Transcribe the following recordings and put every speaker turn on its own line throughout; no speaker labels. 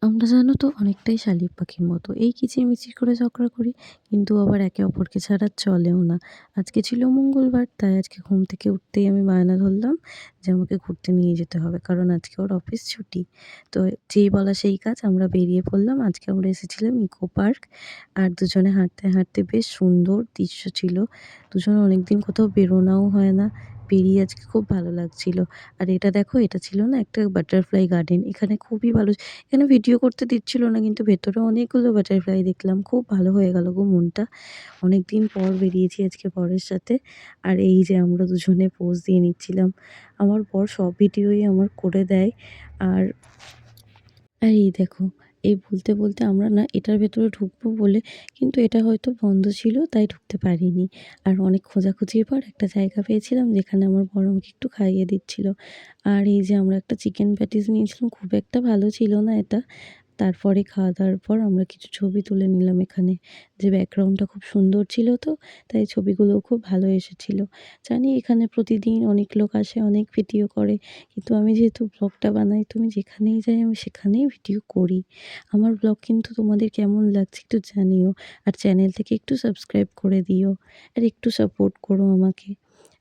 আমরা জানো তো অনেকটাই শালিক পাখির মতো। এই কিচিরমিচির করে ঝগড়া করি, কিন্তু আবার একে অপরকে ছাড়া চলেও না। আজকে ছিল মঙ্গলবার, তাই আজকে ঘুম থেকে উঠতেই আমি বায়না ধরলাম যে আমাকে ঘুরতে নিয়ে যেতে হবে। কারণ আজকে ওর অফিস ছুটি। তো যেই বলা সেই কাজ, আমরা বেরিয়ে পড়লাম। আজকে আমরা এসেছিলাম ইকো পার্ক। আর দুজনে হাঁটতে, হাঁটতে বেশ সুন্দর দৃশ্য ছিল। দুজনে অনেকদিন কোথাও বেরোনাও হয় না। বেরিয়ে আজকে খুব ভালো লাগছিল। আর এটা দেখো, এটা ছিল না একটা বাটারফ্লাই গার্ডেন। এখানে খুবই ভালো, এখানে ভিডিও করতে দিচ্ছিল না, কিন্তু ভেতরে অনেকগুলো বাটারফ্লাই দেখলাম। খুব ভালো হয়ে গেল গো মনটা। অনেকদিন পর বেরিয়েছি আজকে বরের সাথে। আর এই যে আমরা দুজনে পোজ দিয়ে নিচ্ছিলাম। আমার বর সব ভিডিওই আমার করে দেয়। আর আর এই দেখো, এই বলতে, বলতে আমরা না এটার ভেতরে ঢুকবো বলে, কিন্তু এটা হয়তো বন্ধ ছিল তাই ঢুকতে পারিনি। আর অনেক খোঁজাখুঁজির পর একটা জায়গা পেয়েছিলাম যেখানে আমার বর আমাকে একটু খাইয়ে দিচ্ছিল। আর এই যে আমরা একটা চিকেন প্যাটিস নিয়েছিলাম, খুব একটা ভালো ছিল না এটা। তারপরে খাওয়া-দাওয়ার পর আমরা কিছু ছবি তুলে নিলাম এখানে। যে ব্যাকগ্রাউন্ডটা খুব সুন্দর ছিল তো, তাই ছবিগুলোও খুব ভালো এসেছিল। জানি এখানে প্রতিদিন অনেক লোক আসে, অনেক ভিডিও করে। কিন্তু আমি যেহেতু ব্লগটা বানাই, তুমি যেখানেই যাই আমি সেখানেই ভিডিও করি। আমার ব্লগ কিন্তু তোমাদের কেমন লাগছে একটু জানিও। আর চ্যানেলটাকে একটু সাবস্ক্রাইব করে দিও। আর একটু সাপোর্ট করো আমাকে।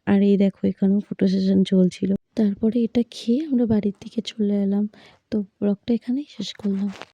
আর এই দেখো, এখানেও ফটো সেশন চলছিল। তারপরে এটা খেয়ে আমরা বাড়ির দিকে চলে এলাম। তো ব্লগটা এখানেই শেষ করলাম।